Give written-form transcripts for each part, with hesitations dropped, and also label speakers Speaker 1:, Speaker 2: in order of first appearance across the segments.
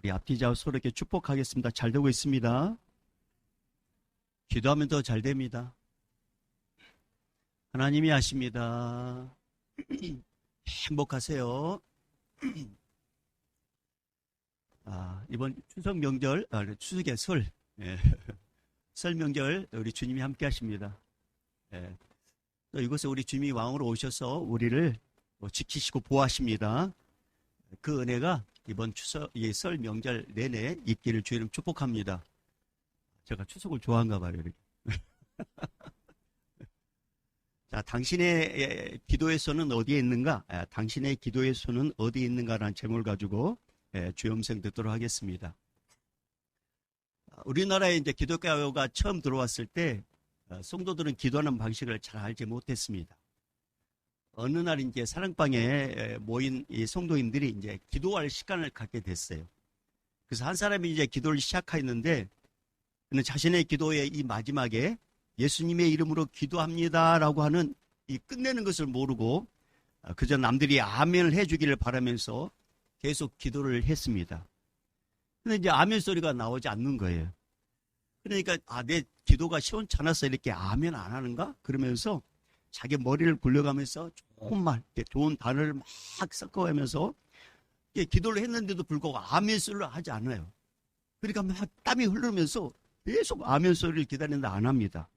Speaker 1: 우리 앞뒤 좌우 서로 이렇게 축복하겠습니다. 잘 되고 있습니다. 기도하면 더 잘 됩니다. 하나님이 아십니다. 행복하세요. 이번 추석 명절, 추석의 설, 예. 설 명절 우리 주님이 함께 하십니다. 예. 또 이곳에 우리 주님이 왕으로 오셔서 우리를 지키시고 보호하십니다. 그 은혜가 이번 추석, 설 명절 내내 있기를 주의 이름 축복합니다. 제가 추석을 좋아한가 봐요, 이렇게. 자, 당신의 기도의 손은 어디에 있는가? 당신의 기도의 손은 어디에 있는가라는 제목을 가지고 주의 음성 듣도록 하겠습니다. 우리나라에 이제 기독교가 처음 들어왔을 때 성도들은 기도하는 방식을 잘 알지 못했습니다. 어느 날 이제 사랑방에 모인 이 성도인들이 이제 기도할 시간을 갖게 됐어요. 그래서 한 사람이 이제 기도를 시작했는데 그는 자신의 기도의 이 마지막에 예수님의 이름으로 기도합니다라고 하는 이 끝내는 것을 모르고 그저 남들이 아멘을 해주기를 바라면서 계속 기도를 했습니다. 근데 이제 아멘 소리가 나오지 않는 거예요. 그러니까 내 기도가 시원찮아서 이렇게 아멘 안 하는가? 그러면서 자기 머리를 굴려가면서 조금만 좋은 단어를 막 섞어가면서 기도를 했는데도 불구하고 아멘 소리를 하지 않아요. 그러니까 막 땀이 흐르면서 계속 아멘 소리를 기다리는데 안 합니다.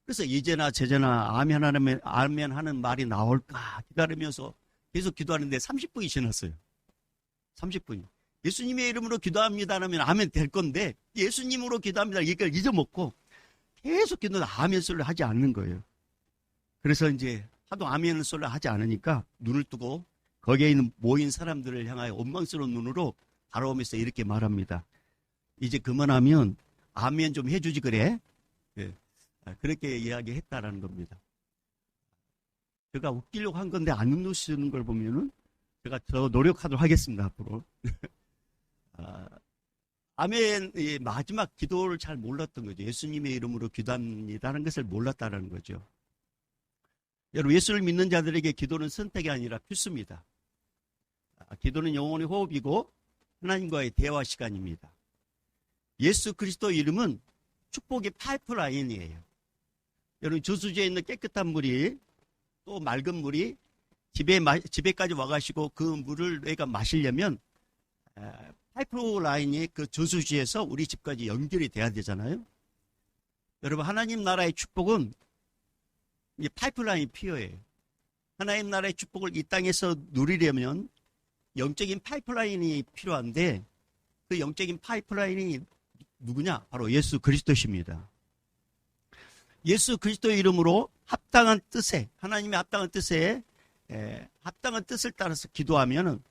Speaker 1: 그래서 이제나 제제나 아멘 하는 말이 나올까 기다리면서 계속 기도하는데 30분이 지났어요. 30분이. 예수님의 이름으로 기도합니다 하면 아멘 될 건데 예수님으로 기도합니다 이걸 잊어먹고 계속 기도는 아멘 소리를 하지 않는 거예요. 그래서 이제 하도 아멘 소리를 하지 않으니까 눈을 뜨고 거기에 있는 모인 사람들을 향하여 원망스러운 눈으로 바라보면서 이렇게 말합니다. 이제 그만하면 아멘 좀 해주지 그래? 예. 그렇게 이야기했다라는 겁니다. 제가 웃기려고 한 건데 안 웃으시는 걸 보면은 제가 더 노력하도록 하겠습니다, 앞으로. 아멘, 마지막 기도를 잘 몰랐던 거죠. 예수님의 이름으로 기도합니다라는 것을 몰랐다는 거죠. 여러분, 예수를 믿는 자들에게 기도는 선택이 아니라 필수입니다. 기도는 영혼의 호흡이고 하나님과의 대화 시간입니다. 예수 그리스도 이름은 축복의 파이프라인이에요. 여러분, 저수지에 있는 깨끗한 물이 또 맑은 물이 집에까지 와가시고 그 물을 내가 마시려면 파이프라인이 그 저수지에서 우리 집까지 연결이 돼야 되잖아요. 여러분, 하나님 나라의 축복은 이 파이프라인이 필요해요. 하나님 나라의 축복을 이 땅에서 누리려면 영적인 파이프라인이 필요한데 그 영적인 파이프라인이 누구냐? 바로 예수 그리스도십니다. 예수 그리스도의 이름으로 합당한 뜻에, 하나님의 합당한 뜻에 합당한 뜻을 따라서 기도하면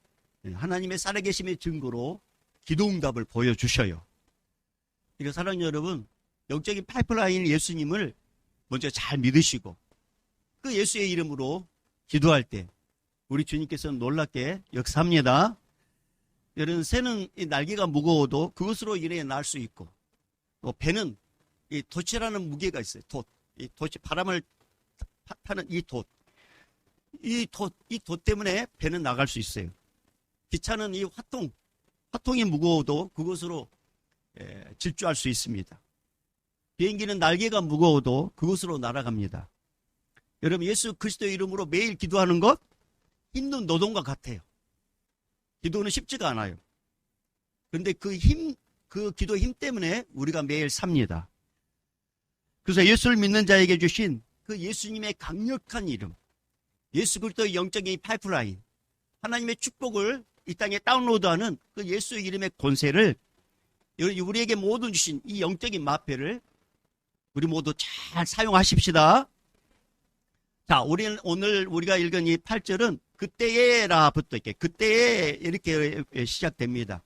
Speaker 1: 하나님의 살아계심의 증거로 기도응답을 보여주셔요. 그러니까 사랑하는 여러분, 영적인 파이프라인 예수님을 먼저 잘 믿으시고 그 예수의 이름으로 기도할 때 우리 주님께서는 놀랍게 역사합니다. 여러분, 새는 이 날개가 무거워도 그것으로 인해 날 수 있고 또 배는 이 돛이라는 무게가 있어요. 이 돛이 바람을 타는 이 돛. 이 돛 때문에 배는 나갈 수 있어요. 기차는 이 화통이 무거워도 그것으로 질주할 수 있습니다. 비행기는 날개가 무거워도 그것으로 날아갑니다. 여러분, 예수 그리스도의 이름으로 매일 기도하는 것 힘든 노동과 같아요. 기도는 쉽지가 않아요. 그런데 그 기도 힘 때문에 우리가 매일 삽니다. 그래서 예수를 믿는 자에게 주신 그 예수님의 강력한 이름, 예수 그리스도의 영적인 파이프라인, 하나님의 축복을 이 땅에 다운로드하는 그 예수의 이름의 권세를 우리에게 모두 주신 이 영적인 마패를 우리 모두 잘 사용하십시다. 자, 오늘 우리가 읽은 이 8절은 그때에라부터 그때에 이렇게 시작됩니다.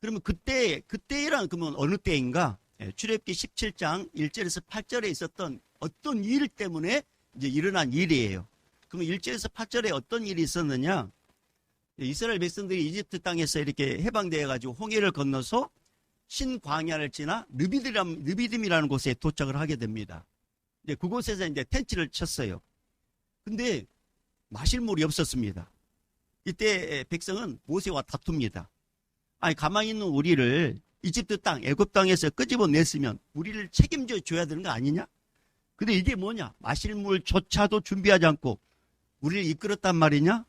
Speaker 1: 그러면 그때란 그러면 어느 때인가? 출애굽기 17장 1절에서 8절에 있었던 어떤 일 때문에 이제 일어난 일이에요. 그러면 1절에서 8절에 어떤 일이 있었느냐? 이스라엘 백성들이 이집트 땅에서 이렇게 해방되어 가지고 홍해를 건너서 신광야를 지나 르비딤이라는 곳에 도착을 하게 됩니다. 이제 그곳에서 이제 텐트를 쳤어요. 근데 마실 물이 없었습니다. 이때 백성은 모세와 다툽니다. 아니, 가만히 있는 우리를 이집트 땅, 애굽 땅에서 끄집어냈으면 우리를 책임져 줘야 되는 거 아니냐? 근데 이게 뭐냐? 마실 물조차도 준비하지 않고 우리를 이끌었단 말이냐?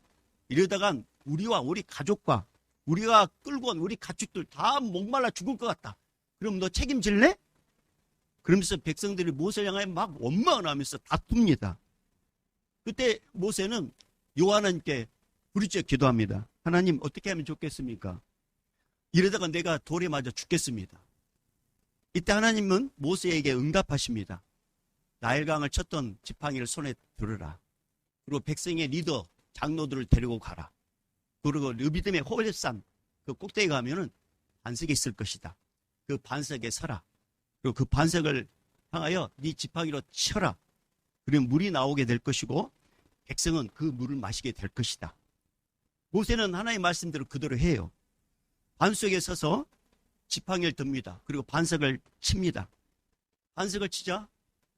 Speaker 1: 이러다간 우리와 우리 가족과 우리가 끌고 온 우리 가축들 다 목말라 죽을 것 같다. 그럼 너 책임질래? 그러면서 백성들이 모세를 향해 막 원망하면서 다툽니다. 그때 모세는 여호와께 부르짖어 기도합니다. 하나님, 어떻게 하면 좋겠습니까? 이러다가 내가 돌에 맞아 죽겠습니다. 이때 하나님은 모세에게 응답하십니다. 나일강을 쳤던 지팡이를 손에 들으라. 그리고 백성의 리더 장로들을 데리고 가라. 그리고 르비딤의 호렙산 그 꼭대기 가면은 반석이 있을 것이다. 그 반석에 서라. 그리고 그 반석을 향하여 네 지팡이로 쳐라. 그러면 물이 나오게 될 것이고 백성은 그 물을 마시게 될 것이다. 모세는 하나님의 말씀대로 그대로 해요. 반석에 서서 지팡이를 듭니다. 그리고 반석을 칩니다. 반석을 치자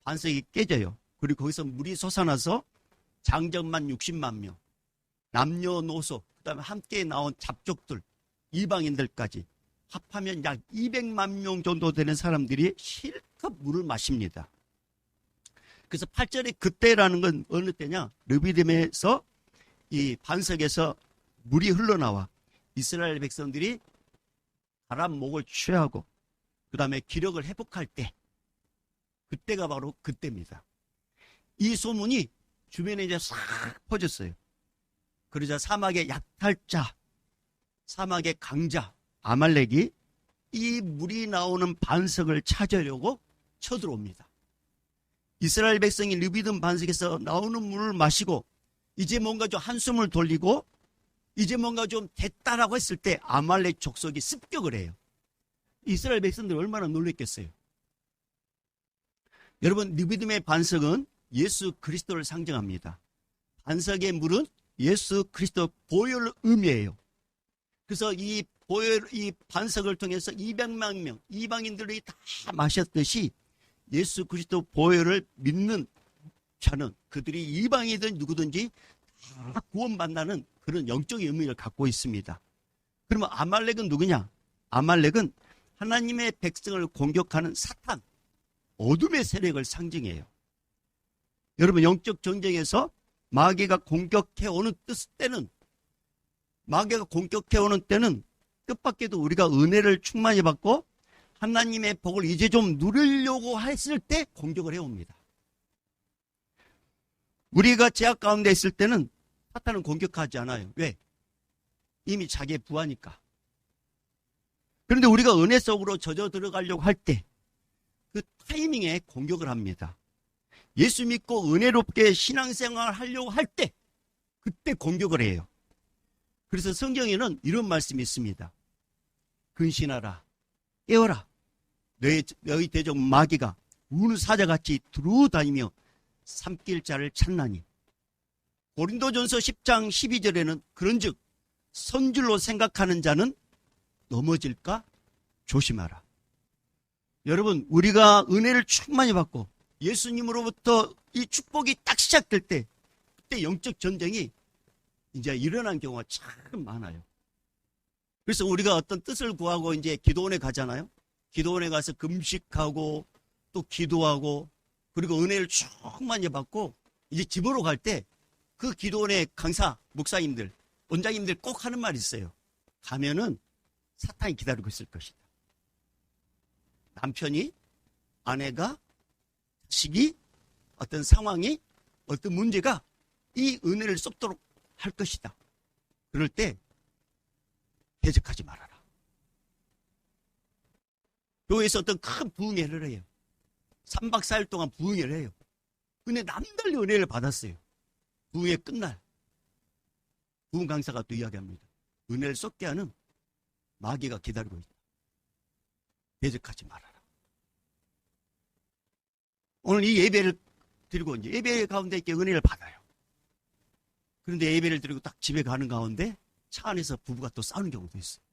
Speaker 1: 반석이 깨져요. 그리고 거기서 물이 솟아나서 장정만 60만 명, 남녀노소, 그 다음에 함께 나온 잡족들, 이방인들까지 합하면 약 200만 명 정도 되는 사람들이 실컷 물을 마십니다. 그래서 8절에 그때라는 건 어느 때냐? 르비딤에서 이 반석에서 물이 흘러나와 이스라엘 백성들이 바람 목을 취하고 그 다음에 기력을 회복할 때, 그때가 바로 그때입니다. 이 소문이 주변에 이제 싹 퍼졌어요. 그러자 사막의 약탈자, 사막의 강자 아말렉이 이 물이 나오는 반석을 찾으려고 쳐들어옵니다. 이스라엘 백성이 르비딤 반석에서 나오는 물을 마시고 이제 뭔가 좀 한숨을 돌리고 이제 뭔가 좀 됐다라고 했을 때 아말렉 족속이 습격을 해요. 이스라엘 백성들 얼마나 놀랬겠어요. 여러분, 르비딤의 반석은 예수 그리스도를 상징합니다. 반석의 물은 예수 그리스도 보혈을 의미해요. 그래서 이 반석을 통해서 200만 명 이방인들이 다 마셨듯이 예수 그리스도 보혈을 믿는 자는 그들이 이방이든 누구든지 다 구원받는 그런 영적인 의미를 갖고 있습니다. 그러면 아말렉은 누구냐? 아말렉은 하나님의 백성을 공격하는 사탄, 어둠의 세력을 상징해요. 여러분, 영적 전쟁에서 마귀가 공격해 오는 때는, 마귀가 공격해 오는 때는 뜻밖에도 우리가 은혜를 충만히 받고 하나님의 복을 이제 좀 누리려고 했을 때 공격을 해옵니다. 우리가 제약 가운데 있을 때는 사탄은 공격하지 않아요. 왜? 이미 자기의 부하니까. 그런데 우리가 은혜 속으로 젖어 들어가려고 할 때 그 타이밍에 공격을 합니다. 예수 믿고 은혜롭게 신앙생활 하려고 할 때 그때 공격을 해요. 그래서 성경에는 이런 말씀이 있습니다. 근신하라, 깨어라. 너희 대적 마귀가 우는 사자같이 두루다니며 삼킬 자를 찾나니. 고린도전서 10장 12절에는 그런즉 선줄로 생각하는 자는 넘어질까 조심하라. 여러분, 우리가 은혜를 충만히 받고 예수님으로부터 이 축복이 딱 시작될 때, 그때 영적 전쟁이 이제 일어난 경우가 참 많아요. 그래서 우리가 어떤 뜻을 구하고 이제 기도원에 가잖아요. 기도원에 가서 금식하고 또 기도하고 그리고 은혜를 충만히 받고 이제 집으로 갈 때 그 기도원의 강사, 목사님들, 원장님들 꼭 하는 말이 있어요. 가면은 사탄이 기다리고 있을 것이다. 남편이, 아내가, 자식이, 어떤 상황이, 어떤 문제가 이 은혜를 쏟도록 할 것이다. 그럴 때 대적하지 말아라. 교회에서 어떤 큰 부흥회를 해요. 3박 4일 동안 부흥회를 해요. 근데 남달리 은혜를 받았어요. 부흥회 끝날 부흥 강사가 또 이야기합니다. 은혜를 쏟게 하는 마귀가 기다리고 있다. 대적하지 말아라. 오늘 이 예배를 드리고 이제 예배 가운데 있게 은혜를 받아요. 그런데 예배를 드리고 딱 집에 가는 가운데 차 안에서 부부가 또 싸우는 경우도 있어요.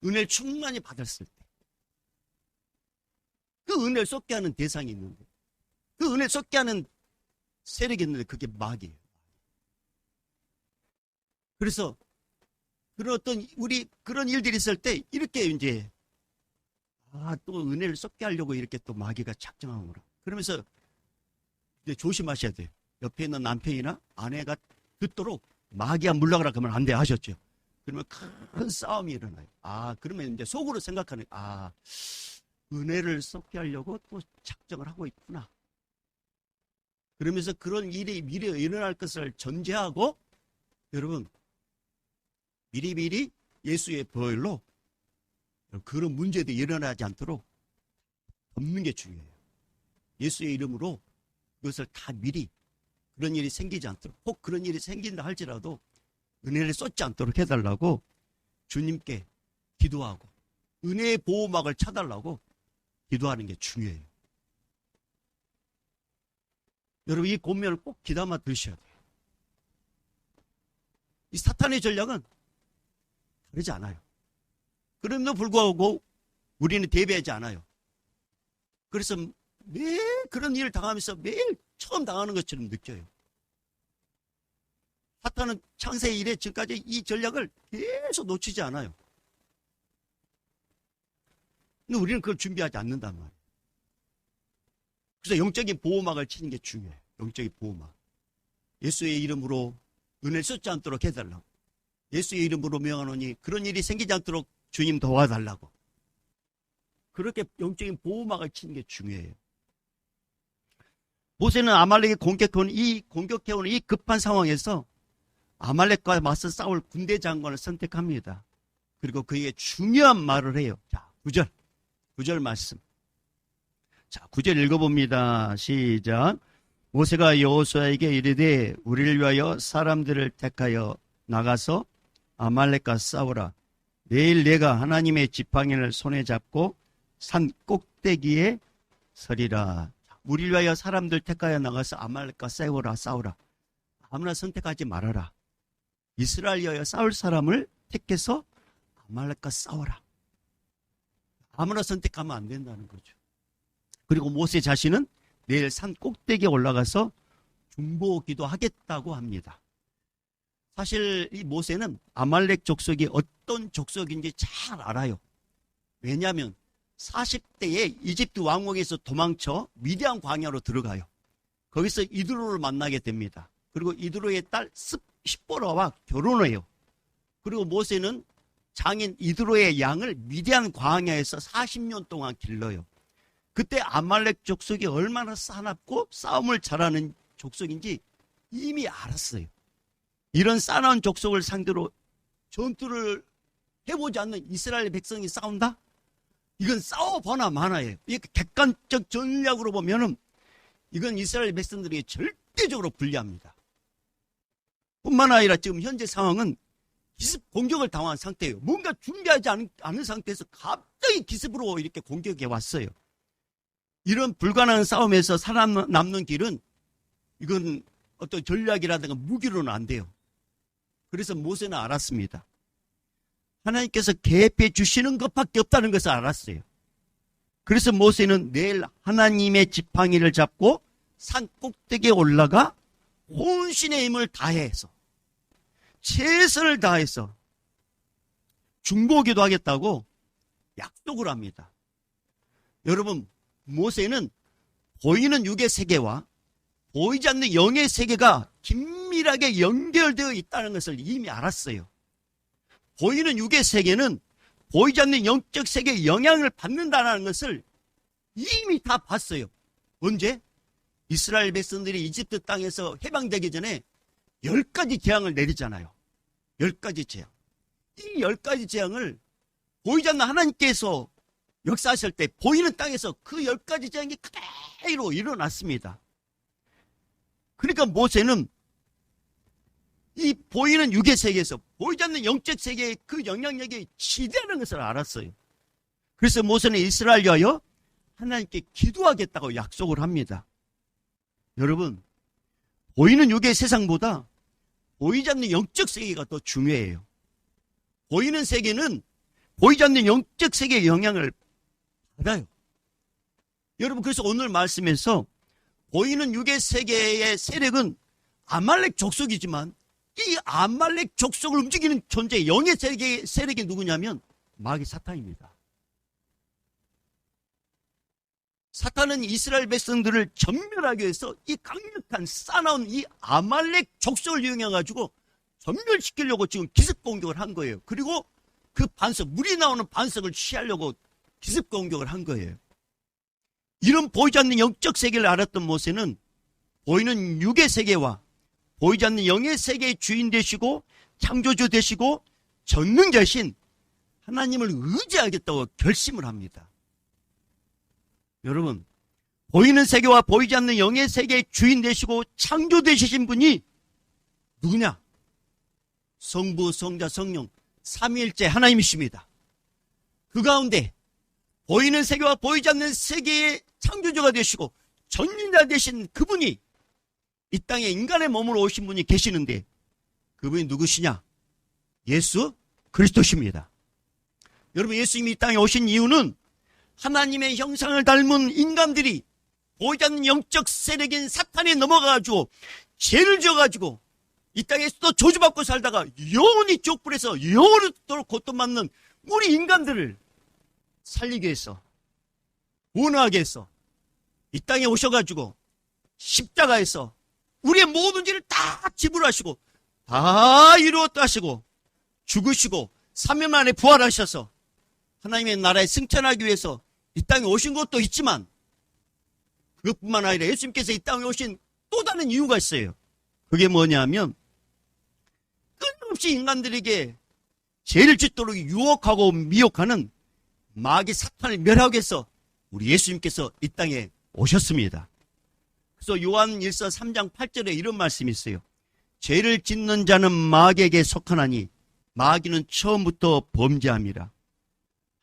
Speaker 1: 은혜를 충만히 받았을 때 그 은혜를 쏟게 하는 대상이 있는데, 그 은혜를 쏟게 하는 세력이 있는데 그게 마귀예요. 그래서 그런 어떤 우리 그런 일들이 있을 때 이렇게 이제 또 은혜를 쏟게 하려고 이렇게 또 마귀가 작정하는구나. 그러면서 이제 조심하셔야 돼요. 옆에 있는 남편이나 아내가 듣도록 마귀야 물러가라 그러면 안 돼 하셨죠. 그러면 큰 싸움이 일어나요. 그러면 이제 속으로 생각하는, 은혜를 쏟게 하려고 또 작정을 하고 있구나. 그러면서 그런 일이 미리 일어날 것을 전제하고, 여러분, 미리미리 예수의 보혈로 그런 문제도 일어나지 않도록 덮는 게 중요해요. 예수의 이름으로 그것을 다 미리 그런 일이 생기지 않도록, 혹 그런 일이 생긴다 할지라도 은혜를 쏟지 않도록 해달라고 주님께 기도하고 은혜의 보호막을 쳐달라고 기도하는 게 중요해요. 여러분, 이 권면을 꼭 귀담아 들으셔야 돼요. 이 사탄의 전략은 다르지 않아요. 그럼에도 불구하고 우리는 대비하지 않아요. 그래서 매일 그런 일을 당하면서 매일 처음 당하는 것처럼 느껴요. 사탄은 창세 이래 지금까지 이 전략을 계속 놓치지 않아요. 근데 우리는 그걸 준비하지 않는단 말이에요. 그래서 영적인 보호막을 치는 게 중요해요. 영적인 보호막. 예수의 이름으로 은혜를 쏟지 않도록 해달라고. 예수의 이름으로 명하노니 그런 일이 생기지 않도록 주님 도와달라고. 그렇게 영적인 보호막을 치는 게 중요해요. 모세는 아말렉이 공격해오는 이 급한 상황에서 아말렉과 맞서 싸울 군대 장관을 선택합니다. 그리고 그에게 중요한 말을 해요. 자, 9절 말씀. 자, 9절 읽어봅니다. 시작. 모세가 여호수아에게 이르되 우리를 위하여 사람들을 택하여 나가서 아말렉과 싸우라. 내일 내가 하나님의 지팡이를 손에 잡고 산 꼭대기에 서리라. 우리를 위하여 사람들 택하여 나가서 아말렉과 싸우라. 아무나 선택하지 말아라. 이스라엘 위하여 싸울 사람을 택해서 아말렉과 싸워라. 아무나 선택하면 안 된다는 거죠. 그리고 모세 자신은 내일 산 꼭대기에 올라가서 중보기도 하겠다고 합니다. 사실 이 모세는 아말렉 족속이 어떤 족속인지 잘 알아요. 왜냐하면 40대에 이집트 왕궁에서 도망쳐 미디안 광야로 들어가요. 거기서 이드로를 만나게 됩니다. 그리고 이드로의 딸 십보라와 결혼을 해요. 그리고 모세는 장인 이드로의 양을 미디안 광야에서 40년 동안 길러요. 그때 아말렉 족속이 얼마나 사납고 싸움을 잘하는 족속인지 이미 알았어요. 이런 싸나운 족속을 상대로 전투를 해보지 않는 이스라엘 백성이 싸운다? 이건 싸워보나 마나예요. 이게 객관적 전략으로 보면은 이건 이스라엘 백성들에게 절대적으로 불리합니다. 뿐만 아니라 지금 현재 상황은 기습 공격을 당한 상태예요. 뭔가 준비하지 않은 상태에서 갑자기 기습으로 이렇게 공격해 왔어요. 이런 불가능한 싸움에서 살아남는 길은 이건 어떤 전략이라든가 무기로는 안 돼요. 그래서 모세는 알았습니다. 하나님께서 계획해 주시는 것밖에 없다는 것을 알았어요. 그래서 모세는 내일 하나님의 지팡이를 잡고 산 꼭대기에 올라가 혼신의 힘을 다해서 최선을 다해서 중보기도 하겠다고 약속을 합니다. 여러분, 모세는 보이는 육의 세계와 보이지 않는 영의 세계가 긴밀하게 연결되어 있다는 것을 이미 알았어요. 보이는 육의 세계는 보이지 않는 영적 세계의 영향을 받는다는 것을 이미 다 봤어요. 언제? 이스라엘 백성들이 이집트 땅에서 해방되기 전에 10가지 재앙을 내리잖아요. 10가지 재앙. 이 10가지 재앙을 보이지 않는 하나님께서 역사하실 때 보이는 땅에서 그 10가지 재앙이 그대로 일어났습니다. 그러니까 모세는 이 보이는 육의 세계에서 보이지 않는 영적 세계의 그 영향력이 지대하는 것을 알았어요. 그래서 모세는 이스라엘 위하여 하나님께 기도하겠다고 약속을 합니다. 여러분, 보이는 육의 세상보다 보이지 않는 영적 세계가 더 중요해요. 보이는 세계는 보이지 않는 영적 세계의 영향을 받아요. 여러분, 그래서 오늘 말씀에서 보이는 육의 세계의 세력은 아말렉 족속이지만 이 아말렉 족속을 움직이는 존재, 영의 세력이 누구냐면 마귀 사탄입니다. 사탄은 이스라엘 백성들을 전멸하기 위해서 이 강력한 싸나운 이 아말렉 족속을 이용해가지고 전멸시키려고 지금 기습 공격을 한 거예요. 그리고 그 반석, 물이 나오는 반석을 취하려고 기습 공격을 한 거예요. 이런 보이지 않는 영적 세계를 알았던 모세는 보이는 육의 세계와 보이지 않는 영의 세계의 주인 되시고 창조주 되시고 전능자신 하나님을 의지하겠다고 결심을 합니다. 여러분, 보이는 세계와 보이지 않는 영의 세계의 주인 되시고 창조되신 분이 누구냐? 성부, 성자, 성령 삼위일체 하나님이십니다. 그 가운데 보이는 세계와 보이지 않는 세계의 창조주가 되시고 전능자 되신 그분이 이 땅에 인간의 몸으로 오신 분이 계시는데 그분이 누구시냐? 예수 그리스도십니다. 여러분, 예수님이 이 땅에 오신 이유는 하나님의 형상을 닮은 인간들이 보이지 않는 영적 세력인 사탄에 넘어가가지고 죄를 지어가지고 이 땅에서도 저주받고 살다가 영원히 족불에서 영원히도록 고통받는 우리 인간들을 살리기 위해서, 원하게 해서 이 땅에 오셔가지고 십자가에서 우리의 모든 죄를 다 지불하시고 다 이루었다 하시고 죽으시고 3일 만에 부활하셔서 하나님의 나라에 승천하기 위해서 이 땅에 오신 것도 있지만 그것뿐만 아니라 예수님께서 이 땅에 오신 또 다른 이유가 있어요. 그게 뭐냐면 끊임없이 인간들에게 죄를 짓도록 유혹하고 미혹하는 마귀 사탄을 멸하기 위해서 우리 예수님께서 이 땅에 오셨습니다. 그래서 요한 1서 3장 8절에 이런 말씀이 있어요. 죄를 짓는 자는 마귀에게 속하나니 마귀는 처음부터 범죄함이라.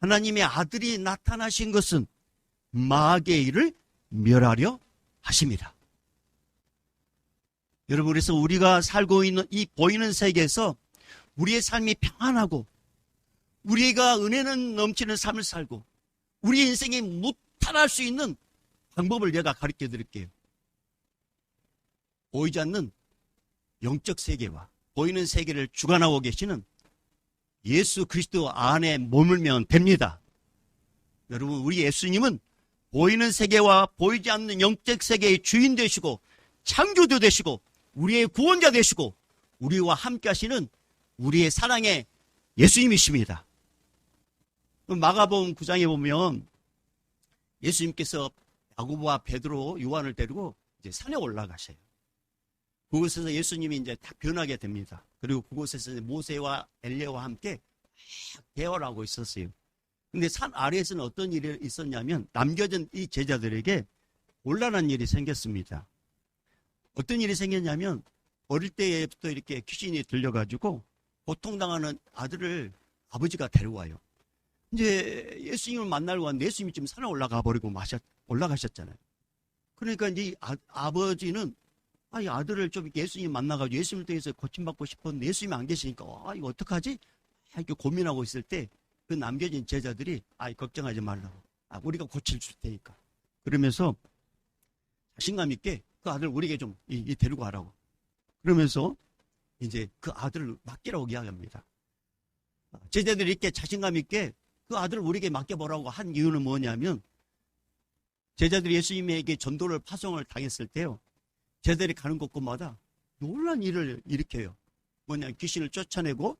Speaker 1: 하나님의 아들이 나타나신 것은 마귀의 일을 멸하려 하십니다. 여러분, 그래서 우리가 살고 있는 이 보이는 세계에서 우리의 삶이 평안하고 우리가 은혜는 넘치는 삶을 살고 우리 인생이 무탈할 수 있는 방법을 내가 가르쳐 드릴게요. 보이지 않는 영적 세계와 보이는 세계를 주관하고 계시는 예수 그리스도 안에 머물면 됩니다. 여러분, 우리 예수님은 보이는 세계와 보이지 않는 영적 세계의 주인 되시고 창조주 되시고 우리의 구원자 되시고 우리와 함께 하시는 우리의 사랑의 예수님이십니다. 마가복음 9장에 보면 예수님께서 야고보와 베드로, 요한을 데리고 이제 산에 올라가셔요. 그곳에서 예수님이 이제 다 변하게 됩니다. 그리고 그곳에서 모세와 엘리야와 함께 대화를 하고 있었어요. 근데 산 아래에서는 어떤 일이 있었냐면 남겨진 이 제자들에게 곤란한 일이 생겼습니다. 어떤 일이 생겼냐면 어릴 때부터 이렇게 귀신이 들려가지고 고통당하는 아들을 아버지가 데려와요. 이제 예수님을 만나러 왔는데 예수님이 지금 산에 올라가 버리고 올라가셨잖아요. 그러니까 이제 아버지는 이 아들을 좀 예수님 만나가지고 예수님을 통해서 고침받고 싶었는데 예수님이 안 계시니까 이거 어떡하지? 이렇게 고민하고 있을 때 그 남겨진 제자들이 걱정하지 말라고. 우리가 고쳐줄 테니까. 그러면서 자신감 있게 그 아들 우리에게 좀 데리고 가라고. 그러면서 이제 그 아들을 맡기라고 이야기합니다. 제자들이 이렇게 자신감 있게 그 아들을 우리에게 맡겨보라고 한 이유는 뭐냐면 제자들이 예수님에게 전도를 파송을 당했을 때요. 제자들이 가는 곳곳마다 놀란 일을 일으켜요. 뭐냐, 귀신을 쫓아내고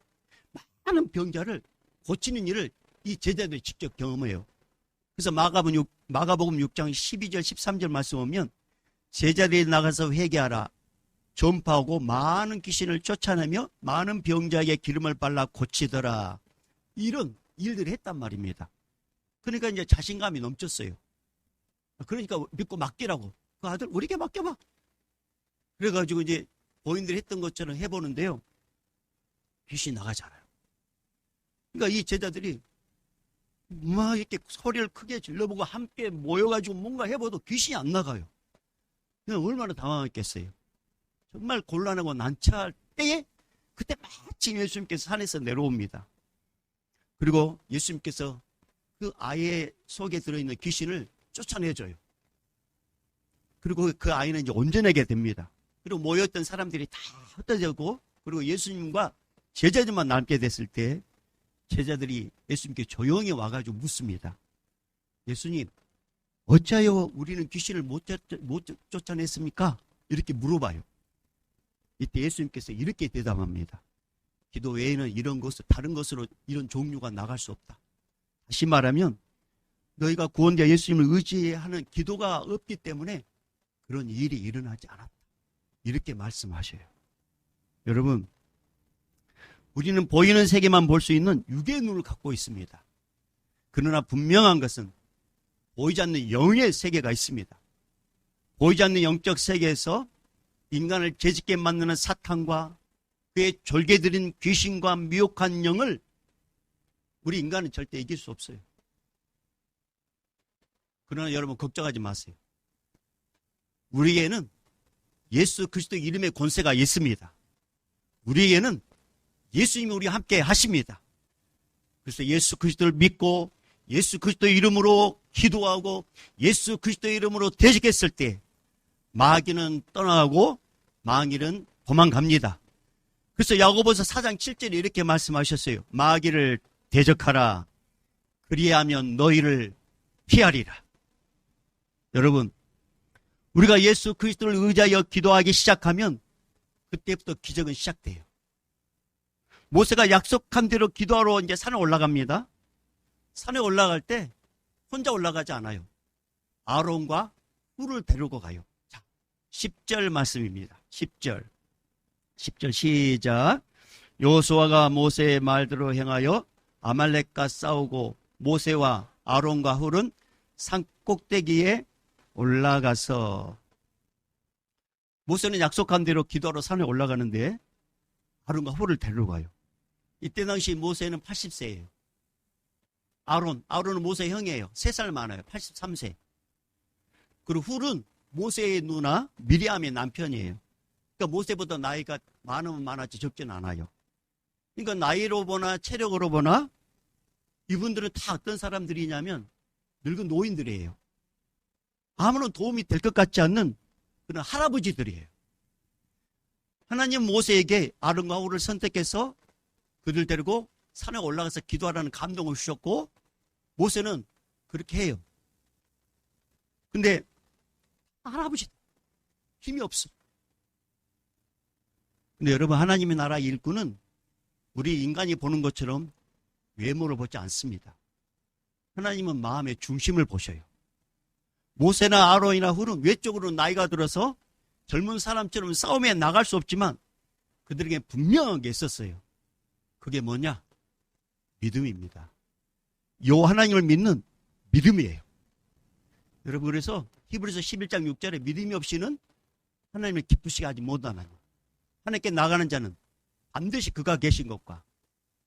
Speaker 1: 많은 병자를 고치는 일을 이 제자들이 직접 경험해요. 그래서 마가복음 6장 12절 13절 말씀 보면 제자들이 나가서 회개하라. 전파하고 많은 귀신을 쫓아내며 많은 병자에게 기름을 발라 고치더라. 이런 일들을 했단 말입니다. 그러니까 이제 자신감이 넘쳤어요. 그러니까 믿고 맡기라고. 그 아들 우리에게 맡겨봐. 그래가지고 이제 본인들이 했던 것처럼 해보는데요. 귀신이 나가잖아요. 그러니까 이 제자들이 막 이렇게 소리를 크게 질러보고 함께 모여가지고 뭔가 해봐도 귀신이 안 나가요. 그냥 얼마나 당황했겠어요. 정말 곤란하고 난처할 때에 그때 마침 예수님께서 산에서 내려옵니다. 그리고 예수님께서 그 아이 속에 들어있는 귀신을 쫓아내줘요. 그리고 그 아이는 이제 온전하게 됩니다. 그리고 모였던 사람들이 다 흩어지고 그리고 예수님과 제자들만 남게 됐을 때 제자들이 예수님께 조용히 와가지고 묻습니다. 예수님, 어찌하여 우리는 귀신을 못 쫓아냈습니까? 이렇게 물어봐요. 이때 예수님께서 이렇게 대답합니다. 기도 외에는 다른 것으로 이런 종류가 나갈 수 없다. 다시 말하면 너희가 구원자 예수님을 의지하는 기도가 없기 때문에 그런 일이 일어나지 않았다. 이렇게 말씀하셔요. 여러분, 우리는 보이는 세계만 볼 수 있는 육의 눈을 갖고 있습니다. 그러나 분명한 것은 보이지 않는 영의 세계가 있습니다. 보이지 않는 영적 세계에서 인간을 죄짓게 만드는 사탄과 그의 졸개들인 귀신과 미혹한 영을 우리 인간은 절대 이길 수 없어요. 그러나 여러분 걱정하지 마세요. 우리에게는 예수 그리스도 이름의 권세가 있습니다. 우리에게는 예수님이 우리와 함께 하십니다. 그래서 예수 그리스도를 믿고 예수 그리스도 이름으로 기도하고 예수 그리스도 이름으로 대적했을 때 마귀는 떠나가고 마귀는 도망갑니다. 그래서 야고보서 4장 7절에 이렇게 말씀하셨어요. 마귀를 대적하라. 그리하면 너희를 피하리라. 여러분, 우리가 예수 그리스도를 의지하여 기도하기 시작하면 그때부터 기적은 시작돼요. 모세가 약속한 대로 기도하러 이제 산에 올라갑니다. 산에 올라갈 때 혼자 올라가지 않아요. 아론과 훌을 데리고 가요. 자, 10절 말씀입니다. 10절 시작. 여호수아가 모세의 말대로 행하여 아말렉과 싸우고 모세와 아론과 훌은 산 꼭대기에 올라가서, 모세는 약속한 대로 기도하러 산에 올라가는데 아론과 훌을 데리고 가요. 이때 당시 모세는 80세예요. 아론은 모세의 형이에요. 3살 많아요. 83세. 그리고 훌은 모세의 누나 미리암의 남편이에요. 그러니까 모세보다 나이가 많으면 많았지 적지는 않아요. 그러니까 나이로 보나 체력으로 보나 이분들은 다 어떤 사람들이냐면 늙은 노인들이에요. 아무런 도움이 될 것 같지 않는 그런 할아버지들이에요. 하나님 모세에게 아론과 훌을 선택해서 그들 데리고 산에 올라가서 기도하라는 감동을 주셨고 모세는 그렇게 해요. 근데 할아버지 힘이 없어. 근데 여러분, 하나님의 나라 일꾼은 우리 인간이 보는 것처럼 외모를 보지 않습니다. 하나님은 마음의 중심을 보셔요. 모세나 아론이나 훌은 외적으로 나이가 들어서 젊은 사람처럼 싸움에 나갈 수 없지만 그들에게 분명한 게 있었어요. 그게 뭐냐? 믿음입니다. 요 하나님을 믿는 믿음이에요. 여러분, 그래서 히브리서 11장 6절에 믿음이 없이는 하나님을 기쁘시게 하지 못하나니 하나님께 나가는 자는 반드시 그가 계신 것과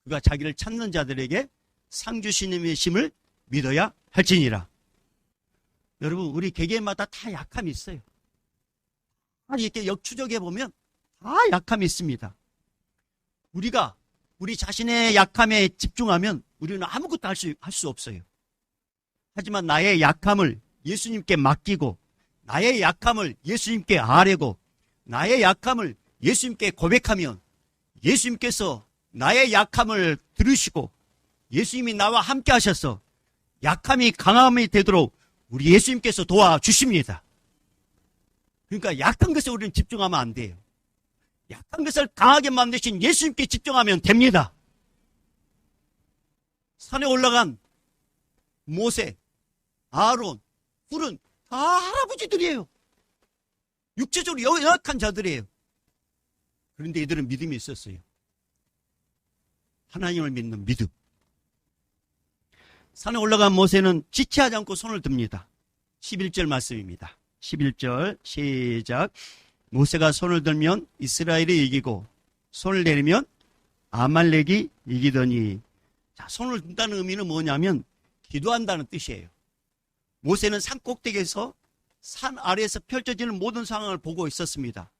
Speaker 1: 그가 자기를 찾는 자들에게 상 주시는 심을 믿어야 할지니라. 여러분, 우리 개개인마다 다 약함이 있어요. 이렇게 역추적해 보면 다 약함이 있습니다. 우리가 우리 자신의 약함에 집중하면 우리는 아무것도 할 수 없어요. 하지만 나의 약함을 예수님께 맡기고 나의 약함을 예수님께 아뢰고 나의 약함을 예수님께 고백하면 예수님께서 나의 약함을 들으시고 예수님이 나와 함께 하셔서 약함이 강함이 되도록 우리 예수님께서 도와주십니다. 그러니까 약한 것에 우리는 집중하면 안 돼요. 약한 것을 강하게 만드신 예수님께 집중하면 됩니다. 산에 올라간 모세, 아론, 훌은 다 할아버지들이에요. 육체적으로 연약한 자들이에요. 그런데 이들은 믿음이 있었어요. 하나님을 믿는 믿음. 산에 올라간 모세는 지체하지 않고 손을 듭니다. 11절 말씀입니다. 11절 시작. 모세가 손을 들면 이스라엘이 이기고 손을 내리면 아말렉이 이기더니. 자, 손을 든다는 의미는 뭐냐면 기도한다는 뜻이에요. 모세는 산 꼭대기에서 산 아래에서 펼쳐지는 모든 상황을 보고 있었습니다.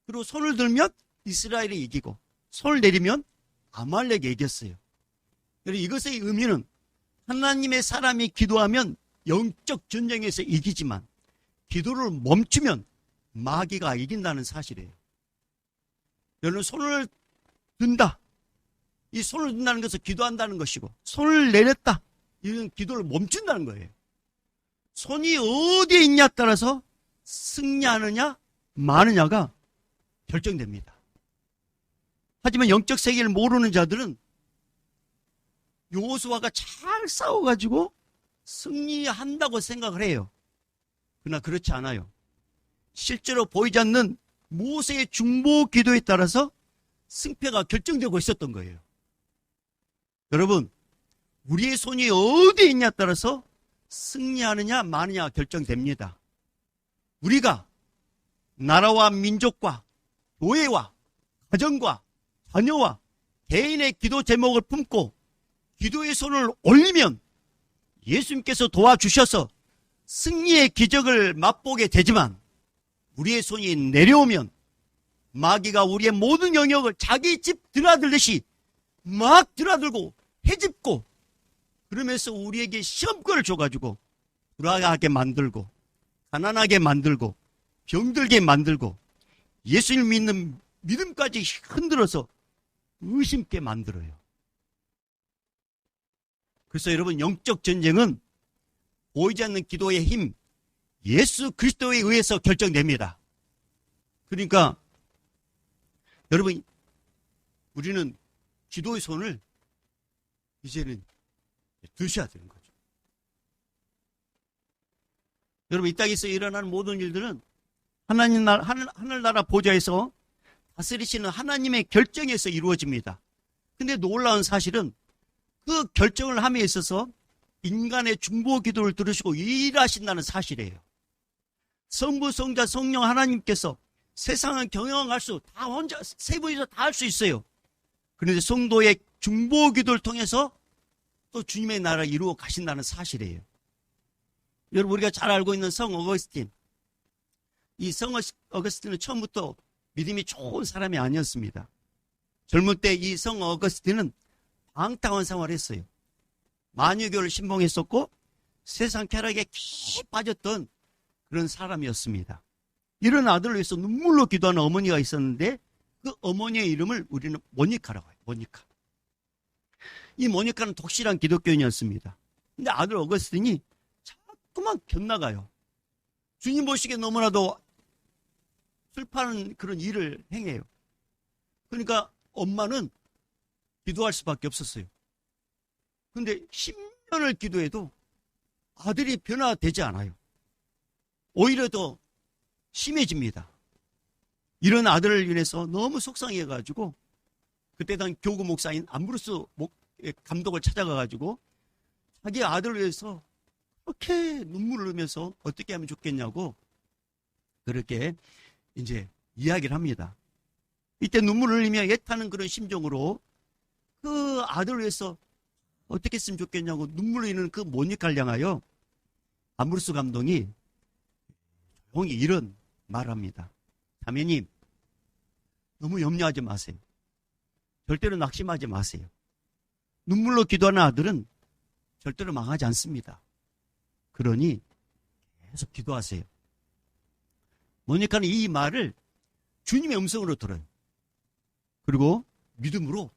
Speaker 1: 그리고 손을 들면 이스라엘이 이기고 손을 내리면 아말렉이 이겼어요. 이것의 의미는 하나님의 사람이 기도하면 영적 전쟁에서 이기지만 기도를 멈추면 마귀가 이긴다는 사실이에요. 여러분 손을 든다. 이 손을 든다는 것은 기도한다는 것이고, 손을 내렸다. 이런 기도를 멈춘다는 거예요. 손이 어디에 있냐에 따라서 승리하느냐 마느냐가 결정됩니다. 하지만 영적 세계를 모르는 자들은 여호수아가 잘 싸워가지고 승리한다고 생각을 해요. 그러나 그렇지 않아요. 실제로 보이지 않는 모세의 중보 기도에 따라서 승패가 결정되고 있었던 거예요. 여러분, 우리의 손이 어디에 있냐에 따라서 승리하느냐 마느냐가 결정됩니다. 우리가 나라와 민족과 교회와 가정과 자녀와 개인의 기도 제목을 품고 기도의 손을 올리면 예수님께서 도와주셔서 승리의 기적을 맛보게 되지만, 우리의 손이 내려오면 마귀가 우리의 모든 영역을 자기 집 드나들듯이 막 드나들고 헤집고, 그러면서 우리에게 시험권을 줘가지고 불안하게 만들고 가난하게 만들고 병들게 만들고 예수님 믿는 믿음까지 흔들어서 의심케 만들어요. 그래서 여러분, 영적 전쟁은 보이지 않는 기도의 힘, 예수 그리스도에 의해서 결정됩니다. 그러니까 여러분, 우리는 기도의 손을 이제는 드셔야 되는 거죠. 여러분, 이 땅에서 일어나는 모든 일들은 하늘나라 보좌에서 다스리시는 하나님의 결정에서 이루어집니다. 근데 놀라운 사실은 그 결정을 함에 있어서 인간의 중보 기도를 들으시고 일하신다는 사실이에요. 성부, 성자, 성령 하나님께서 세상을 경영할 수 다 혼자 세 분이서 다 할 수 있어요. 그런데 성도의 중보 기도를 통해서 또 주님의 나라를 이루어 가신다는 사실이에요. 여러분, 우리가 잘 알고 있는 성 어거스틴. 이 성 어거스틴은 처음부터 믿음이 좋은 사람이 아니었습니다. 젊을 때 이 성 어거스틴은 방탕한 생활을 했어요. 마녀교를 신봉했었고 세상 쾌락에 깊이 빠졌던 그런 사람이었습니다. 이런 아들을 위해서 눈물로 기도하는 어머니가 있었는데, 그 어머니의 이름을 우리는 모니카라고 해요. 모니카. 이 모니카는 독실한 기독교인이었습니다. 근데 아들 어거스틴이 자꾸만 곁나가요. 주님 보시기에 너무나도 슬퍼하는 그런 일을 행해요. 그러니까 엄마는 기도할 수밖에 없었어요. 근데 10년을 기도해도 아들이 변화되지 않아요. 오히려 더 심해집니다. 이런 아들을 인해서 너무 속상해가지고 그때 당 교구 목사인 암브루스 감독을 찾아가가지고 자기 아들을 위해서 그렇게 눈물을 흘리면서 어떻게 하면 좋겠냐고 그렇게 이제 이야기를 합니다. 이때 눈물을 흘리며 애타는 그런 심정으로 그 아들을 위해서 어떻게 했으면 좋겠냐고 눈물을 흘리는 그 모니카를 향하여 암브루스 감독이 조용히 이런 말을 합니다. 자매님, 너무 염려하지 마세요. 절대로 낙심하지 마세요. 눈물로 기도하는 아들은 절대로 망하지 않습니다. 그러니 계속 기도하세요. 모니카는 이 말을 주님의 음성으로 들어요. 그리고 믿음으로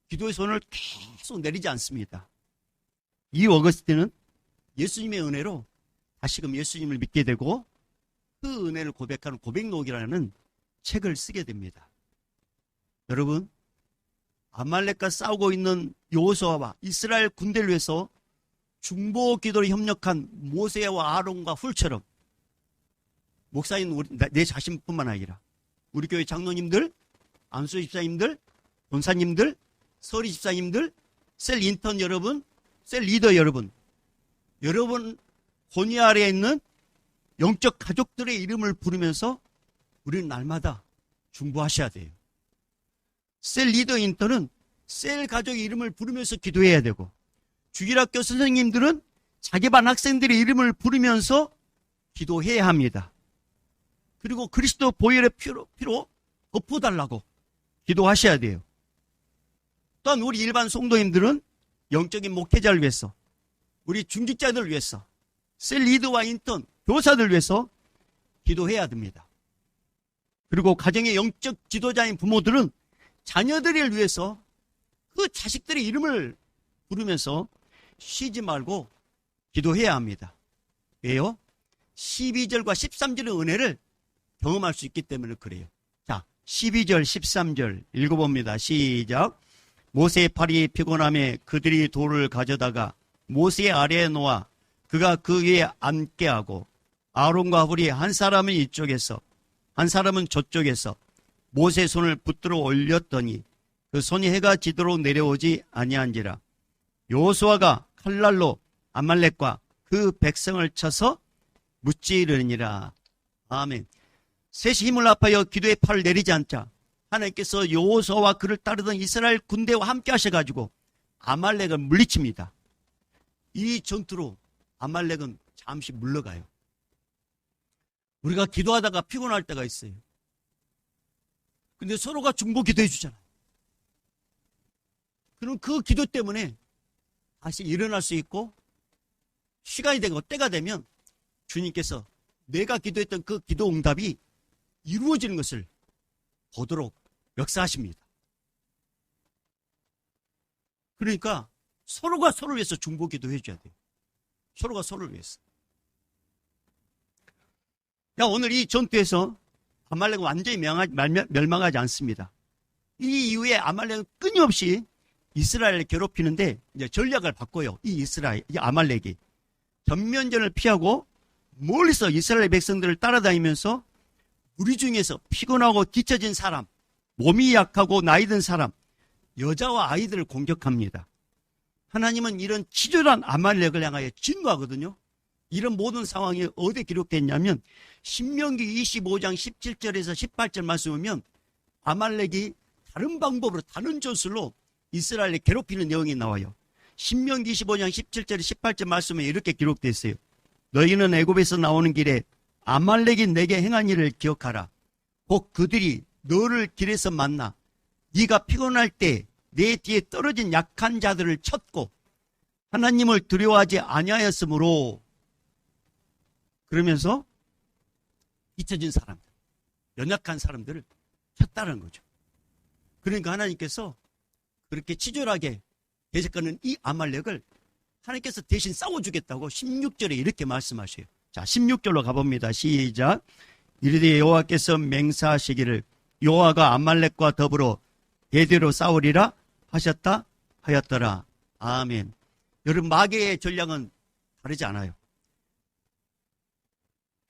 Speaker 1: 기도의 손을 계속 내리지 않습니다. 이 어거스틴은 예수님의 은혜로 다시금 예수님을 믿게 되고 그 은혜를 고백하는 고백록이라는 책을 쓰게 됩니다. 여러분, 아말렉과 싸우고 있는 여호수아와 이스라엘 군대를 위해서 중보 기도를 협력한 모세와 아론과 훌처럼 목사인 내 자신뿐만 아니라 우리 교회 장로님들, 안수 집사님들, 본사님들, 서리 집사님들, 셀 인턴 여러분, 셀 리더 여러분, 권위 아래에 있는 영적 가족들의 이름을 부르면서 우리는 날마다 중보하셔야 돼요. 셀 리더 인턴은 셀 가족의 이름을 부르면서 기도해야 되고, 주일학교 선생님들은 자기 반 학생들의 이름을 부르면서 기도해야 합니다. 그리고 그리스도 보혈의 피로 덮어달라고 기도하셔야 돼요. 또한 우리 일반 성도님들은 영적인 목회자를 위해서, 우리 중직자들을 위해서, 셀 리더와 인턴, 교사들 위해서 기도해야 됩니다. 그리고 가정의 영적 지도자인 부모들은 자녀들을 위해서 그 자식들의 이름을 부르면서 쉬지 말고 기도해야 합니다. 왜요? 12절과 13절의 은혜를 경험할 수 있기 때문에 그래요. 자, 12절, 13절 읽어봅니다. 시작. 모세의 팔이 피곤함에 그들이 돌을 가져다가 모세의 아래에 놓아 그가 그 위에 앉게 하고 아론과 훌이 한 사람은 이쪽에서 한 사람은 저쪽에서 모세의 손을 붙들어 올렸더니 그 손이 해가 지도록 내려오지 아니한지라. 여호수아가 칼날로 아말렉과 그 백성을 쳐서 무찌르니라. 아멘. 셋이 힘을 합하여 기도의 팔을 내리지 않자 하나님께서 여호수아와 그를 따르던 이스라엘 군대와 함께 하셔가지고 아말렉을 물리칩니다. 이 전투로 아말렉은 잠시 물러가요. 우리가 기도하다가 피곤할 때가 있어요. 근데 서로가 중보 기도해 주잖아요. 그럼 그 기도 때문에 다시 일어날 수 있고 시간이 되고 때가 되면 주님께서 내가 기도했던 그 기도 응답이 이루어지는 것을 보도록 역사하십니다. 그러니까 서로가 서로를 위해서 중보 기도해 줘야 돼요. 서로가 서로를 위해서. 야, 오늘 이 전투에서 아말렉은 완전히 멸망하지 않습니다. 이 이후에 아말렉은 끊임없이 이스라엘을 괴롭히는데 이제 전략을 바꿔요. 이 아말렉이 전면전을 피하고 멀리서 이스라엘 백성들을 따라다니면서 우리 중에서 피곤하고 뒤처진 사람, 몸이 약하고 나이 든 사람, 여자와 아이들을 공격합니다. 하나님은 이런 치졸한 아말렉을 향하여 진노하거든요. 이런 모든 상황이 어디에 기록됐냐면 신명기 25장 17절에서 18절 말씀 보면 아말렉이 다른 방법으로 다른 전술로 이스라엘을 괴롭히는 내용이 나와요. 신명기 25장 17절 18절 말씀에 이렇게 기록되어 있어요. 너희는 애굽에서 나오는 길에 아말렉이 내게 행한 일을 기억하라. 곧 그들이 너를 길에서 만나 네가 피곤할 때 내 뒤에 떨어진 약한 자들을 쳤고 하나님을 두려워하지 아니하였으므로, 그러면서 잊혀진 사람들, 연약한 사람들을 쳤다는 거죠. 그러니까 하나님께서 그렇게 치졸하게 대적하는 이 아말렉을 하나님께서 대신 싸워주겠다고 16절에 이렇게 말씀하셔요. 자, 16절로 가봅니다. 시작. 이르되 여호와께서 맹세하시기를 여호와가 아말렉과 더불어 대대로 싸우리라 하셨다 하였더라. 아멘. 여러분, 마귀의 전략은 다르지 않아요.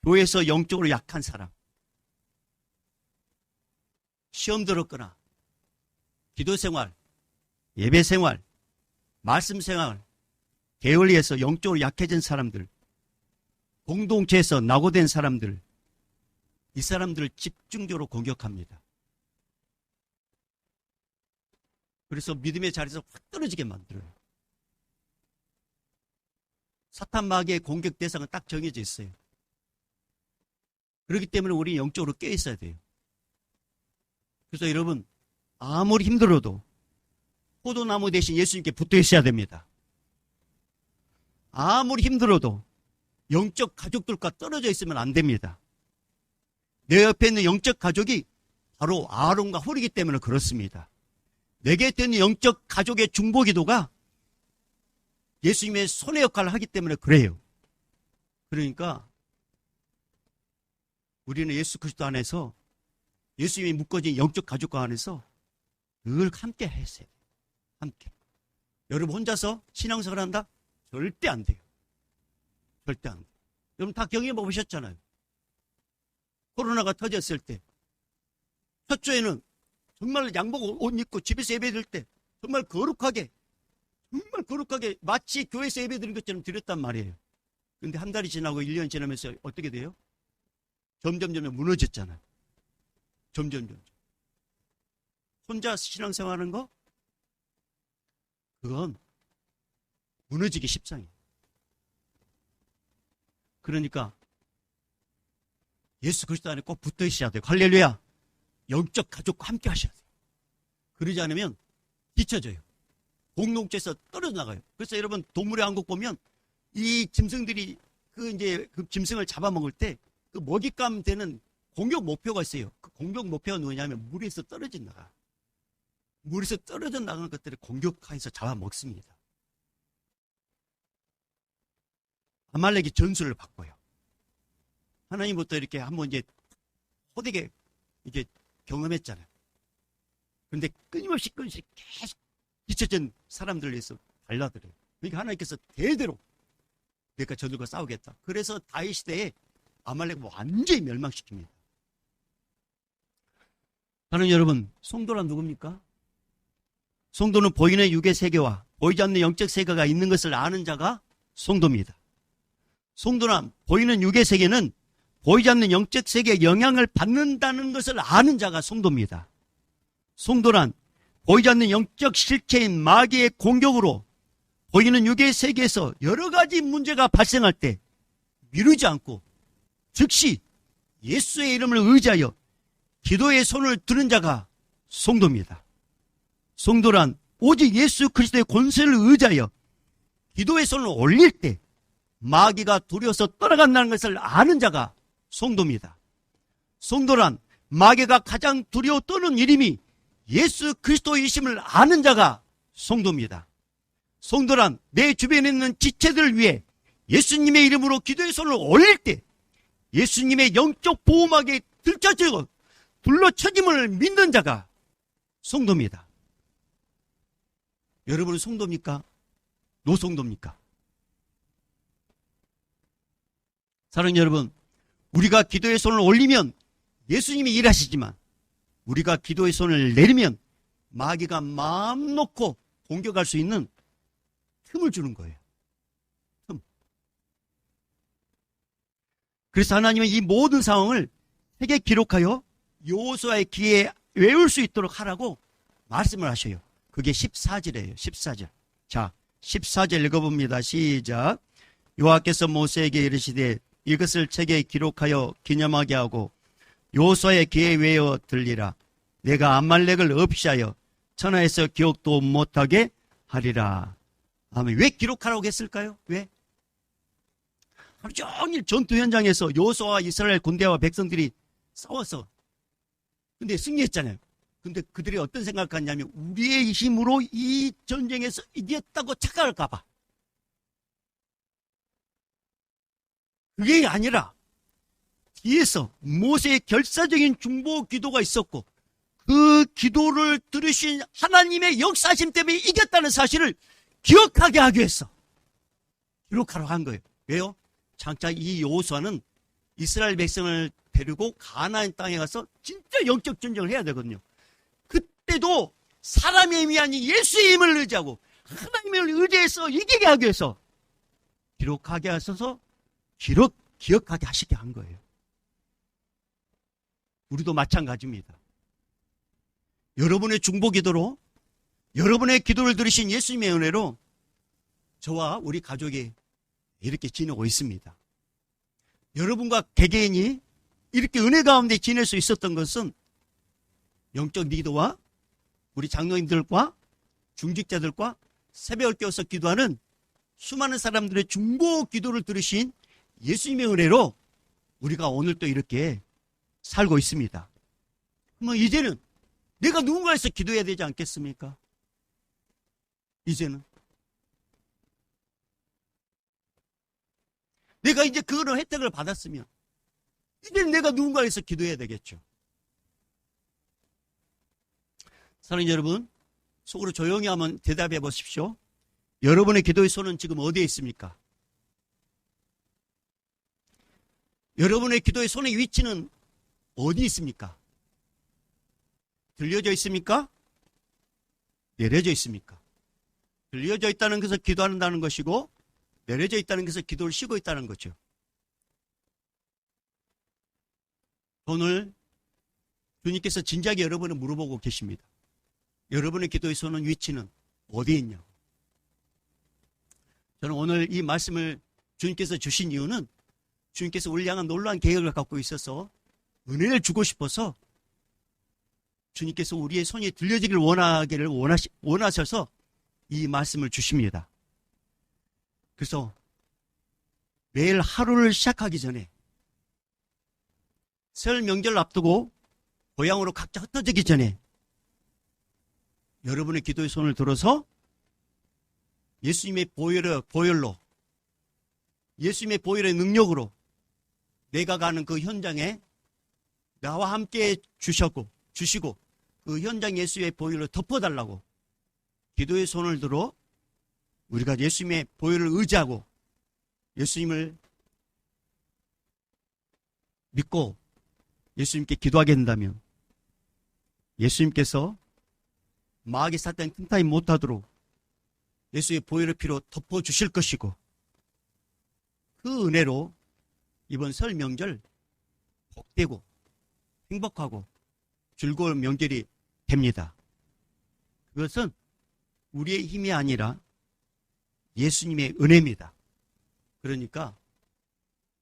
Speaker 1: 교회에서 영적으로 약한 사람, 시험 들었거나 기도생활, 예배생활, 말씀생활, 게을리에서 영적으로 약해진 사람들, 공동체에서 낙오된 사람들, 이 사람들을 집중적으로 공격합니다. 그래서 믿음의 자리에서 확 떨어지게 만들어요. 사탄 마귀의 공격 대상은 딱 정해져 있어요. 그렇기 때문에 우리 영적으로 깨어 있어야 돼요. 그래서 여러분, 아무리 힘들어도 포도나무 대신 예수님께 붙어 있어야 됩니다. 아무리 힘들어도 영적 가족들과 떨어져 있으면 안 됩니다. 내 옆에 있는 영적 가족이 바로 아론과 홀이기 때문에 그렇습니다. 내게 있는 영적 가족의 중보기도가 예수님의 손의 역할을 하기 때문에 그래요. 그러니까 우리는 예수 그리스도 안에서 예수님이 묶어진 영적 가족과 안에서 늘 함께 했어요. 함께. 여러분 혼자서 신앙생활 한다? 절대 안 돼요. 절대 안 돼요. 여러분 다 경험해 보셨잖아요. 코로나가 터졌을 때 첫 주에는 정말 양복 옷 입고 집에서 예배 드릴 때 정말 거룩하게 마치 교회에서 예배 드린 것처럼 드렸단 말이에요. 근데 한 달이 지나고 1년이 지나면서 어떻게 돼요? 점점 무너졌잖아요. 점점. 혼자 신앙생활하는 거? 그건 무너지기 십상이에요. 그러니까 예수 그리스도 안에 꼭 붙어 있어야 돼요. 할렐루야. 영적 가족과 함께 하셔야 돼요. 그러지 않으면 뒤처져요. 공동체에서 떨어져 나가요. 그래서 여러분 동물의 왕국 보면 이 짐승들이 그 짐승을 잡아먹을 때 그 먹잇감 되는 공격 목표가 있어요. 그 공격 목표가 뭐냐면 물에서 떨어져 나가. 물에서 떨어져 나가는 것들을 공격해서 잡아먹습니다. 아말렉이 전술을 바꿔요. 하나님부터 이렇게 한번 이제 호되게 이게 경험했잖아요. 그런데 끊임없이 계속 뒤처진 사람들을 위해서 달라들어요. 그러니까 하나님께서 대대로 내가 저들과 싸우겠다. 그래서 다윗 시대에 아말렉을 완전히 멸망시킵니다. 사랑하는 여러분, 성도란 누굽니까? 성도는 보이는 육의 세계와 보이지 않는 영적 세계가 있는 것을 아는 자가 성도입니다. 성도란 보이는 육의 세계는 보이지 않는 영적 세계에 영향을 받는다는 것을 아는 자가 성도입니다. 성도란 보이지 않는 영적 실체인 마귀의 공격으로 보이는 육의 세계에서 여러 가지 문제가 발생할 때 미루지 않고 즉시 예수의 이름을 의지하여 기도의 손을 드는 자가 성도입니다. 성도란 오직 예수 그리스도의 권세를 의지하여 기도의 손을 올릴 때 마귀가 두려워서 떠나간다는 것을 아는 자가 성도입니다. 성도란 마귀가 가장 두려워 떠는 이름이 예수 그리스도이심을 아는 자가 성도입니다. 성도란 내 주변에 있는 지체들을 위해 예수님의 이름으로 기도의 손을 올릴 때 예수님의 영적 보호막에 들쳐지고 둘러쳐짐을 믿는 자가 성도입니다. 여러분은 성도입니까? 노성도입니까? 사랑하는 여러분, 우리가 기도의 손을 올리면 예수님이 일하시지만 우리가 기도의 손을 내리면 마귀가 마음 놓고 공격할 수 있는 틈을 주는 거예요. 틈. 그래서 하나님은 이 모든 상황을 책에 기록하여 여호수아의 귀에 외울 수 있도록 하라고 말씀을 하셔요. 그게 14절이에요. 14절. 자, 14절 읽어봅니다. 시작. 여호와께서 모세에게 이르시되 이것을 책에 기록하여 기념하게 하고 여호수아의 귀에 외워 들리라. 내가 아말렉을 없이 하여 천하에서 기억도 못하게 하리라. 아멘. 왜 기록하라고 했을까요? 왜? 하루 종일 전투 현장에서 여호수아와 이스라엘 군대와 백성들이 싸워서 근데 승리했잖아요. 근데 그들이 어떤 생각을 갖냐면 우리의 힘으로 이 전쟁에서 이겼다고 착각할까 봐. 그게 아니라 뒤에서 모세의 결사적인 중보 기도가 있었고 그 기도를 들으신 하나님의 역사심 때문에 이겼다는 사실을 기억하게 하기 위해서 기록하라고 한 거예요. 왜요? 장차 이 여호수아는 이스라엘 백성을 데리고 가나안 땅에 가서 진짜 영적 전쟁을 해야 되거든요. 그때도 사람의 힘이 아닌 예수의 힘을 의지하고 하나님을 의지해서 이기게 하기 위해서 기록하게 하셔서 기억하게 하시게 한 거예요. 우리도 마찬가지입니다. 여러분의 중보기도로 여러분의 기도를 들으신 예수님의 은혜로 저와 우리 가족이 이렇게 지내고 있습니다. 여러분과 개개인이 이렇게 은혜 가운데 지낼 수 있었던 것은 영적 리더와 우리 장로님들과 중직자들과 새벽을 깨워서 기도하는 수많은 사람들의 중보 기도를 들으신 예수님의 은혜로 우리가 오늘 또 이렇게 살고 있습니다. 그러면 이제는 내가 누군가에서 기도해야 되지 않겠습니까? 이제는 내가 이제 그런 혜택을 받았으면 이제는 내가 누군가에서 기도해야 되겠죠. 사랑하는 여러분, 속으로 조용히 한번 대답해 보십시오. 여러분의 기도의 손은 지금 어디에 있습니까? 여러분의 기도의 손의 위치는 어디 있습니까? 들려져 있습니까? 내려져 있습니까? 들려져 있다는 것은 기도한다는 것이고 내려져 있다는 것은 기도를 쉬고 있다는 거죠. 오늘 주님께서 진지하게 여러분을 물어보고 계십니다. 여러분의 기도의 손은 위치는 어디에 있냐고. 저는 오늘 이 말씀을 주님께서 주신 이유는 주님께서 우리를 향한 놀라운 계획을 갖고 있어서 은혜를 주고 싶어서 주님께서 우리의 손이 들려지기를 원하셔서 이 말씀을 주십니다. 그래서 매일 하루를 시작하기 전에 설 명절 앞두고 고향으로 각자 흩어지기 전에 여러분의 기도의 손을 들어서 예수님의 보혈로 예수님의 보혈의 능력으로 내가 가는 그 현장에 나와 함께 주시고 그 현장 예수의 보혈로 덮어달라고 기도의 손을 들어 우리가 예수님의 보혈을 의지하고 예수님을 믿고 예수님께 기도하게 된다면 예수님께서 마귀 사탄 틈타임 못하도록 예수의 보혈의 피로 덮어주실 것이고 그 은혜로 이번 설 명절 복되고 행복하고 즐거운 명절이 됩니다. 그것은 우리의 힘이 아니라 예수님의 은혜입니다. 그러니까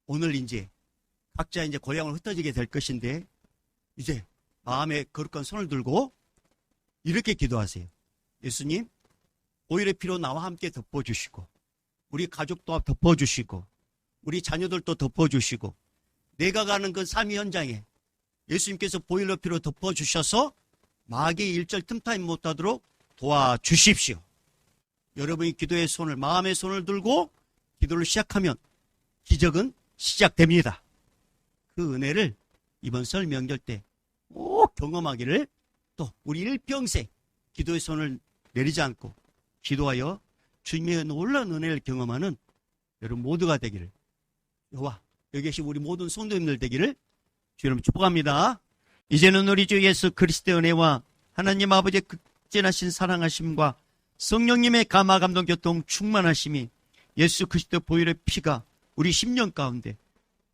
Speaker 1: 오늘 이제 각자 이제 고향으로 흩어지게 될 것인데 이제 마음에 거룩한 손을 들고 이렇게 기도하세요. 예수님, 보혈의 피로 나와 함께 덮어주시고 우리 가족도 덮어주시고 우리 자녀들도 덮어주시고 내가 가는 그 삶의 현장에 예수님께서 보혈의 피로 덮어주셔서 마귀의 일절 틈타임 못하도록 도와주십시오. 여러분이 기도의 손을 마음의 손을 들고 기도를 시작하면 기적은 시작됩니다. 그 은혜를 이번 설 명절 때 꼭 경험하기를 또 우리 일평생 기도의 손을 내리지 않고 기도하여 주님의 놀라운 은혜를 경험하는 여러분 모두가 되기를 여호와 여기 계신 우리 모든 성도님들 되기를 주 여러분 축복합니다. 이제는 우리 주 예수 그리스도의 은혜와 하나님 아버지의 극진하신 사랑하심과 성령님의 감화 감동 교통 충만하심이 예수 그리스도 보혈의 피가 우리 심령 가운데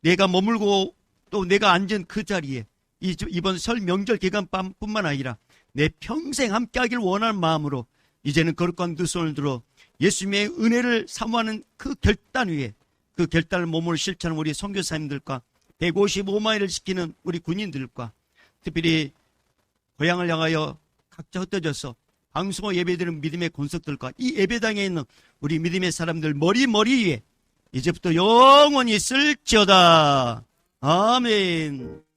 Speaker 1: 내가 머물고 또 내가 앉은 그 자리에 이번 설 명절 기간뿐만 아니라 내 평생 함께하길 원하는 마음으로 이제는 거룩한 두 손을 들어 예수님의 은혜를 사모하는 그 결단 위에 그 결단을 몸으로 실천하는 우리 선교사님들과 155마일을 지키는 우리 군인들과 특별히 고향을 향하여 각자 흩어져서 방송을 예배드리는 믿음의 권속들과 이 예배당에 있는 우리 믿음의 사람들 머리 위에 이제부터 영원히 있을지어다. 아멘.